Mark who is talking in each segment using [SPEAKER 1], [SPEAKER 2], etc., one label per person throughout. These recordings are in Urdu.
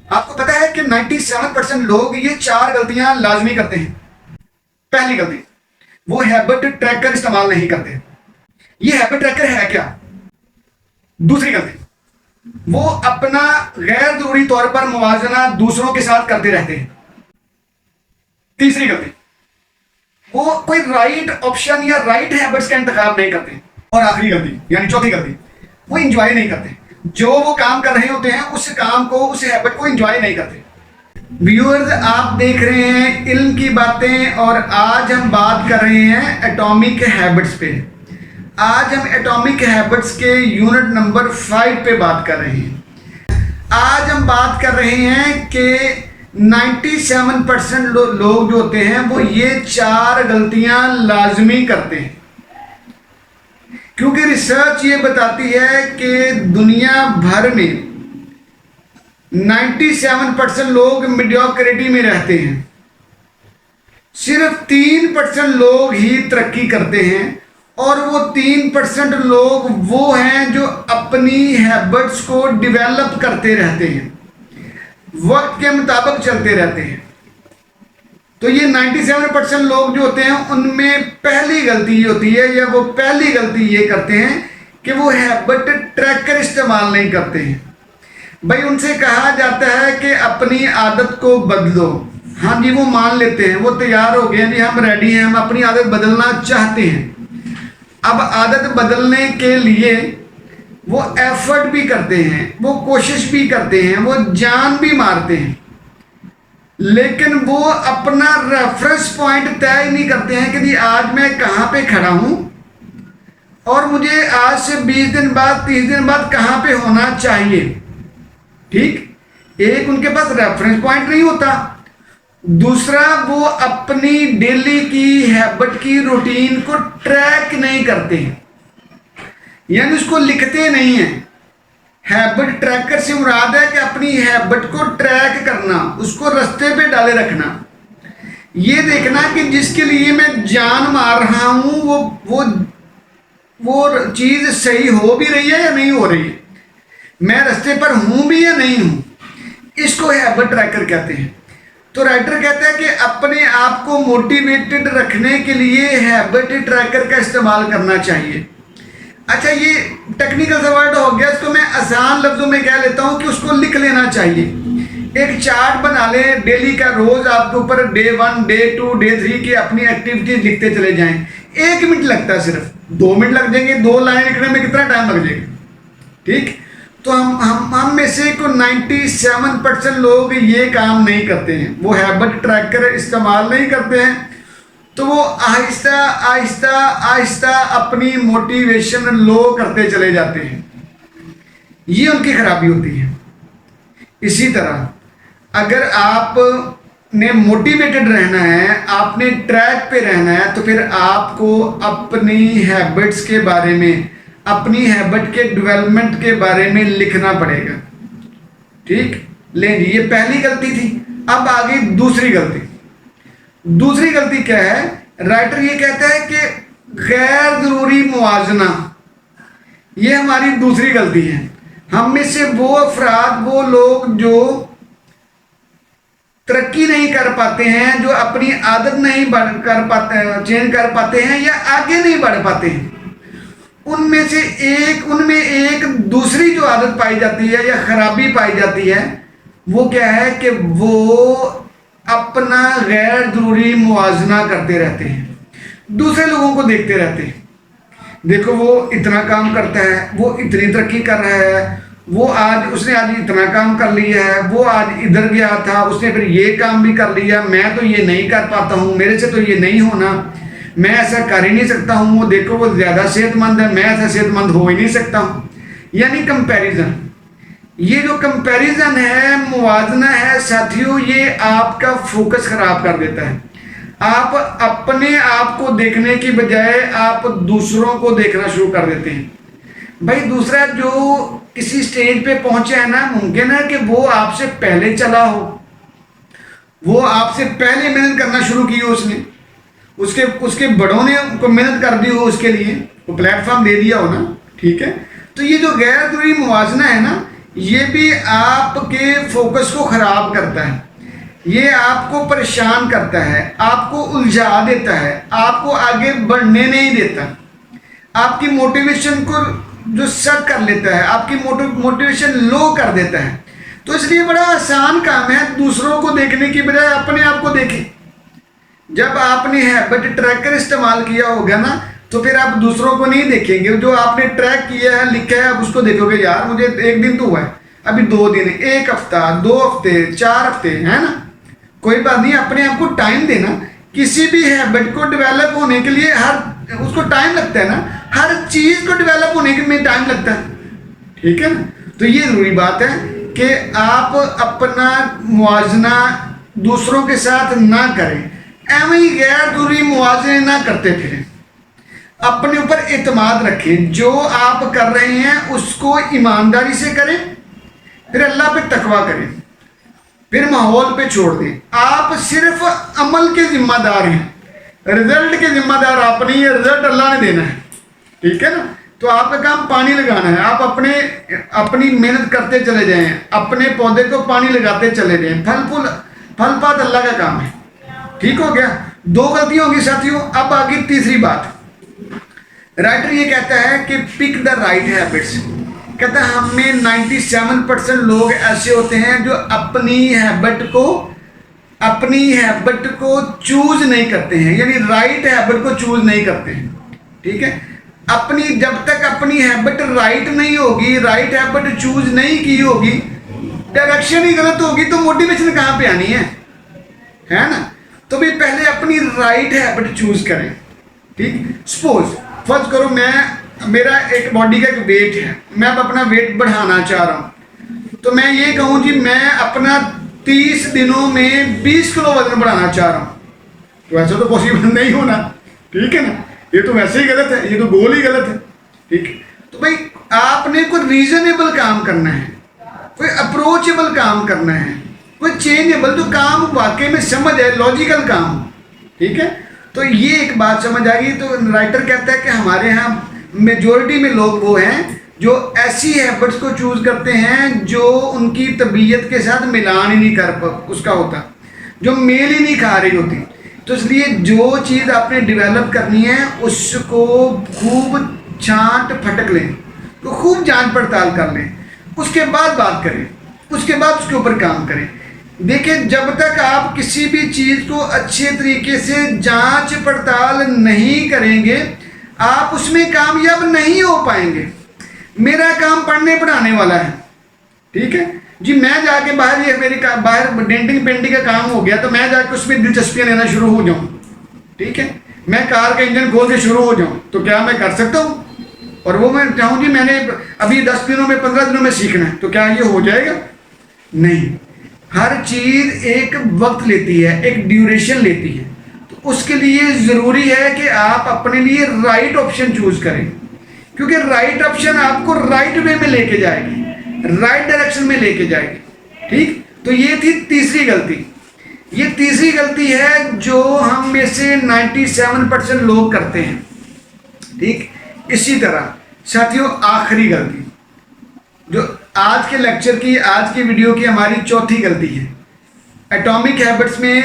[SPEAKER 1] آپ کو پتا ہے کہ 97% لوگ یہ 4 غلطیاں لازمی کرتے ہیں. پہلی غلطی، وہ ہیبٹ ٹریکر استعمال نہیں کرتے. یہ ہیبٹ ٹریکر ہے کیا؟ دوسری غلطی، وہ اپنا غیر ضروری طور پر موازنہ دوسروں کے ساتھ کرتے رہتے ہیں. تیسری غلطی، وہ کوئی رائٹ آپشن یا رائٹ ہیبٹس کا انتخاب نہیں کرتے. اور آخری غلطی یعنی چوتھی غلطی، وہ انجوائے نہیں کرتے. جو وہ کام کر رہے ہوتے ہیں اس کام کو، اس ہیبٹ کو انجوائے نہیں کرتے. ویورز، آپ دیکھ رہے ہیں علم کی باتیں، اور آج ہم بات کر رہے ہیں ایٹامک ہیبٹس پہ. آج ہم ایٹامک ہیبٹس کے یونٹ نمبر 5 پہ بات کر رہے ہیں. آج ہم بات کر رہے ہیں کہ 97% لوگ جو ہوتے ہیں وہ یہ 4 غلطیاں لازمی کرتے ہیں. کیونکہ ریسرچ یہ بتاتی ہے کہ دنیا بھر میں 97% لوگ میڈیوکریٹی میں رہتے ہیں. صرف 3% لوگ ہی ترقی کرتے ہیں، اور وہ 3% لوگ وہ ہیں جو اپنی ہیبٹس کو ڈیولپ کرتے رہتے ہیں، وقت کے مطابق چلتے رہتے ہیں. تو یہ 97% لوگ جو ہوتے ہیں ان میں پہلی غلطی یہ ہوتی ہے، یا وہ پہلی غلطی یہ کرتے ہیں کہ وہ ہیبٹ ٹریکر استعمال نہیں کرتے ہیں. بھائی ان سے کہا جاتا ہے کہ اپنی عادت کو بدلو، ہاں جی وہ مان لیتے ہیں، وہ تیار ہو گئے ہیں، جی ہم ریڈی ہیں، ہم اپنی عادت بدلنا چاہتے ہیں. اب عادت بدلنے کے لیے وہ ایفرٹ بھی کرتے ہیں، وہ کوشش بھی کرتے ہیں، وہ جان بھی مارتے ہیں، لیکن وہ اپنا ریفرنس پوائنٹ طے نہیں کرتے ہیں کہ جی آج میں کہاں پہ کھڑا ہوں، اور مجھے آج سے 20 دن بعد 30 دن بعد کہاں پہ ہونا چاہیے. ٹھیک، ایک ان کے پاس ریفرنس پوائنٹ نہیں ہوتا، دوسرا وہ اپنی ڈیلی کی ہیبٹ کی روٹین کو ٹریک نہیں کرتے ہیں، یعنی اس کو لکھتے نہیں ہیں. ہیبٹ ٹریکر سے مراد ہے کہ اپنی ہیبٹ کو ٹریک کرنا، اس کو رستے پہ ڈالے رکھنا، یہ دیکھنا کہ جس کے لیے میں جان مار رہا ہوں وہ چیز صحیح ہو بھی رہی ہے یا نہیں ہو رہی ہے، میں رستے پر ہوں بھی یا نہیں ہوں. اس کو ہیبٹ ٹریکر کہتے ہیں. تو رائٹر کہتا ہے کہ اپنے آپ کو موٹیویٹڈ رکھنے کے لیے ہیبٹ ٹریکر کا استعمال کرنا چاہیے. اچھا یہ ٹیکنیکل سا ورڈ ہو گیا، اس کو میں آسان لفظوں میں کہہ لیتا ہوں کہ اس کو لکھ لینا چاہیے. ایک چارٹ بنا لیں ڈیلی کا، روز آپ کے اوپر ڈے 1 ڈے 2 ڈے 3 کی اپنی ایکٹیویٹیز لکھتے چلے جائیں. 1 منٹ لگتا ہے، صرف 2 منٹ لگ جائیں گے، 2 لائن لکھنے میں کتنا ٹائم لگ جائے گا. ٹھیک، تو ہم میں سے کو 97% لوگ یہ کام نہیں کرتے ہیں، وہ ہیبٹ ٹریکر استعمال نہیں کرتے ہیں. تو وہ آہستہ آہستہ آہستہ اپنی موٹیویشن لو کرتے چلے جاتے ہیں، یہ ان کی خرابی ہوتی ہے. اسی طرح اگر آپ نے موٹیویٹڈ رہنا ہے، آپ نے ٹریک پہ رہنا ہے، تو پھر آپ کو اپنی ہیبٹس کے بارے میں، اپنی ہیبٹ کے ڈیولپمنٹ کے بارے میں لکھنا پڑے گا. ٹھیک، لیں جی یہ پہلی غلطی تھی. اب آگے دوسری غلطی. دوسری غلطی کیا ہے؟ رائٹر یہ کہتا ہے کہ غیر ضروری موازنہ، یہ ہماری دوسری غلطی ہے. ہم میں سے وہ افراد، وہ لوگ جو ترقی نہیں کر پاتے ہیں، جو اپنی عادت نہیں چینج کر پاتے ہیں، یا آگے نہیں بڑھ پاتے ہیں، ان میں ایک دوسری جو عادت پائی جاتی ہے یا خرابی پائی جاتی ہے، وہ کیا ہے کہ وہ اپنا غیر ضروری موازنہ کرتے رہتے ہیں، دوسرے لوگوں کو دیکھتے رہتے ہیں. دیکھو وہ اتنا کام کرتا ہے، وہ اتنی ترقی کر رہا ہے، اس نے آج اتنا کام کر لیا ہے، وہ آج ادھر گیا تھا، اس نے پھر یہ کام بھی کر لیا، میں تو یہ نہیں کر پاتا ہوں، میرے سے تو یہ نہیں ہونا، میں ایسا کر ہی نہیں سکتا ہوں، وہ دیکھو وہ زیادہ صحت مند ہے، میں ایسا صحت مند ہو ہی نہیں سکتا ہوں. یعنی کمپیریزن، یہ جو کمپیریزن ہے، موازنہ ہے ساتھیوں، یہ آپ کا فوکس خراب کر دیتا ہے. آپ اپنے آپ کو دیکھنے کی بجائے آپ دوسروں کو دیکھنا شروع کر دیتے ہیں. بھائی دوسرا جو کسی سٹیج پہ پہنچے ہیں نا، ممکن ہے کہ وہ آپ سے پہلے چلا ہو، وہ آپ سے پہلے محنت کرنا شروع کی ہو، اس کے بڑوں نے کو محنت کر دی ہو، اس کے لیے وہ پلیٹ فارم دے دیا ہو نا. ٹھیک ہے، تو یہ جو غیر ضروری موازنہ ہے نا، یہ بھی آپ کے فوکس کو خراب کرتا ہے، یہ آپ کو پریشان کرتا ہے، آپ کو الجھا دیتا ہے، آپ کو آگے بڑھنے نہیں دیتا، آپ کی موٹیویشن کو جو سیٹ کر لیتا ہے، آپ کی موٹیویشن لو کر دیتا ہے۔ تو اس لیے بڑا آسان کام ہے، دوسروں کو دیکھنے کی بجائے اپنے آپ کو دیکھیں۔ جب آپ نے ہیبٹ ٹریکر استعمال کیا ہوگا نا، تو پھر آپ دوسروں کو نہیں دیکھیں گے، جو آپ نے ٹریک کیا ہے، لکھا ہے، آپ اس کو دیکھو گے، یار مجھے ایک دن تو ہوا ہے، ابھی 2 دن، ایک ہفتہ، 2 ہفتے، 4 ہفتے، ہے نا، کوئی بات نہیں، اپنے آپ کو ٹائم دینا۔ کسی بھی ہیبٹ کو ڈیولپ ہونے کے لیے اس کو ٹائم لگتا ہے نا، ہر چیز کو ڈیولپ ہونے کے میں ٹائم لگتا ہے، ٹھیک ہے نا۔ تو یہ ضروری بات ہے کہ آپ اپنا موازنہ دوسروں کے ساتھ نہ کریں، ایویں ہی غیر ضروری موازنے نہ کرتے پھریں، اپنے اوپر اعتماد رکھیں، جو آپ کر رہے ہیں اس کو ایمانداری سے کریں، پھر اللہ پہ تقویٰ کریں، پھر ماحول پہ چھوڑ دیں۔ آپ صرف عمل کے ذمہ دار ہیں، رزلٹ کے ذمہ دار آپ نہیں ہے، رزلٹ اللہ نے دینا ہے، ٹھیک ہے نا۔ تو آپ کا کام پانی لگانا ہے، آپ اپنی محنت کرتے چلے جائیں، اپنے پودے کو پانی لگاتے چلے جائیں، پھل پات اللہ کا کام ہے، ٹھیک ہو گیا۔ 2 غلطیاں ہوگی ساتھیوں۔ اب آگے تیسری بات، رائٹر یہ کہتا ہے کہ پک دا رائٹ ہیبٹس، کہتا ہے ہم میں 97% لوگ ایسے ہوتے ہیں جو اپنی ہیبٹ کو چوز نہیں کرتے ہیں، یعنی رائٹ ہیبٹ کو چوز نہیں کرتے ہیں، ٹھیک ہے۔ جب تک اپنی ہیبٹ رائٹ نہیں ہوگی، رائٹ ہیبٹ چوز نہیں کی ہوگی، ڈائریکشن ہی غلط ہوگی، تو موٹیویشن کہاں پہ آنی ہے نا۔ تو بھی پہلے اپنی رائٹ ہیبٹ چوز کریں، ٹھیک۔ سپوز فرض کرو میرا ایک باڈی کا ایک ویٹ ہے، میں اب اپنا ویٹ بڑھانا چاہ رہا ہوں، تو میں یہ کہوں جی میں اپنا 30 دنوں میں 20 کلو وزن بڑھانا چاہ رہا ہوں، تو ایسا تو پاسبل نہیں ہونا، ٹھیک ہے نا، یہ تو ویسے ہی غلط ہے، یہ تو گول ہی غلط ہے، ٹھیک ہے۔ تو بھائی آپ نے کوئی ریزنیبل کام کرنا ہے، کوئی اپروچیبل کام کرنا ہے، کوئی چینجیبل، جو کام واقعی میں سمجھ ہے، لاجیکل کام، ٹھیک ہے۔ تو یہ ایک بات سمجھ آ گئی۔ تو رائٹر کہتا ہے کہ ہمارے ہاں میجورٹی میں لوگ وہ ہیں جو ایسی ہیبٹس کو چوز کرتے ہیں جو ان کی طبیعت کے ساتھ ملان ہی نہیں اس کا ہوتا، جو میل ہی نہیں کھا رہی ہوتی۔ تو اس لیے جو چیز آپ نے ڈیولپ کرنی ہے اس کو خوب چھانٹ پھٹک لیں، تو خوب جانچ پڑتال کر لیں، اس کے بعد بات کریں، اس کے بعد اس کے اوپر کام کریں۔ دیکھیں جب تک آپ کسی بھی چیز کو اچھے طریقے سے جانچ پڑتال نہیں کریں گے، آپ اس میں کامیاب نہیں ہو پائیں گے۔ میرا کام پڑھنے پڑھانے والا ہے، ٹھیک ہے جی، میں جا کے باہر ڈینٹنگ پینٹنگ کا کام ہو گیا تو میں جا کے اس میں دلچسپیاں لینا شروع ہو جاؤں، ٹھیک ہے، میں کار کا انجن کھول کے شروع ہو جاؤں، تو کیا میں کر سکتا ہوں؟ اور وہ میں چاہوں جی میں نے ابھی 10 دنوں میں 15 دنوں میں سیکھنا ہے، تو کیا یہ ہو جائے گا؟ نہیں، ہر چیز ایک وقت لیتی ہے، ایک ڈیوریشن لیتی ہے، تو اس کے لیے ضروری ہے کہ آپ اپنے لیے رائٹ آپشن چوز کریں، کیونکہ رائٹ آپشن آپ کو رائٹ وے میں لے کے جائے گی، رائٹ ڈائریکشن میں لے کے جائے گی، ٹھیک۔ تو یہ تھی تیسری غلطی۔ یہ تیسری غلطی ہے جو ہم میں سے 97% لوگ کرتے ہیں، ٹھیک۔ اسی طرح ساتھیوں آخری غلطی جو آج کے لیکچر کی، آج کی ویڈیو کی ہماری چوتھی غلطی ہے، ایٹامک ہیبٹس میں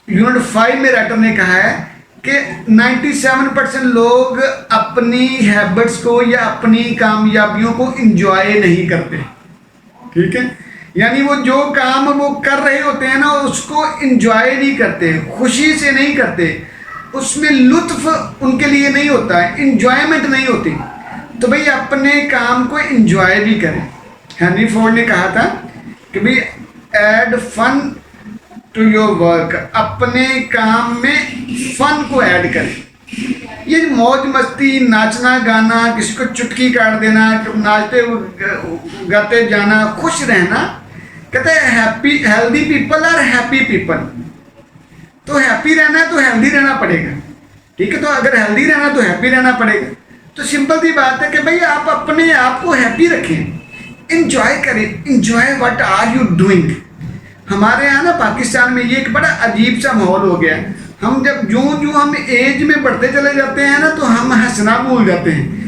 [SPEAKER 1] یونٹ 5 میں رائٹر نے کہا ہے کہ 97% لوگ اپنی ہیبٹس کو یا اپنی کامیابیوں کو انجوائے نہیں کرتے، ٹھیک ہے، یعنی وہ جو کام وہ کر رہے ہوتے ہیں نا اس کو انجوائے نہیں کرتے، خوشی سے نہیں کرتے، اس میں لطف ان کے لیے نہیں ہوتا ہے، انجوائمنٹ نہیں ہوتی۔ تو بھئی اپنے کام کو انجوائے بھی کریں۔ ہینری فورڈ نے کہا تھا کہ بھئی add fun to your work, اپنے کام میں فن کو ایڈ کریں۔ یہ موج مستی، ناچنا گانا، کسی کو چٹکی کاٹ دینا، ناچتے گاتے جانا، خوش رہنا، کہتے ہیں healthy people are happy people. تو ہیپی رہنا ہے تو ہیلدی رہنا پڑے گا، ٹھیک ہے، تو اگر ہیلدی رہنا تو ہیپی رہنا پڑے گا۔ تو سمپل سی بات ہے کہ بھئی آپ اپنے آپ کو ہیپی رکھیں، انجوائے کریں، enjoy what are you doing. ہمارے یہاں نا پاکستان میں یہ ایک بڑا عجیب سا ماحول ہو گیا ہے، ہم جب جو ہم ایج میں بڑھتے چلے جاتے ہیں نا تو ہم ہنسنا بھول جاتے ہیں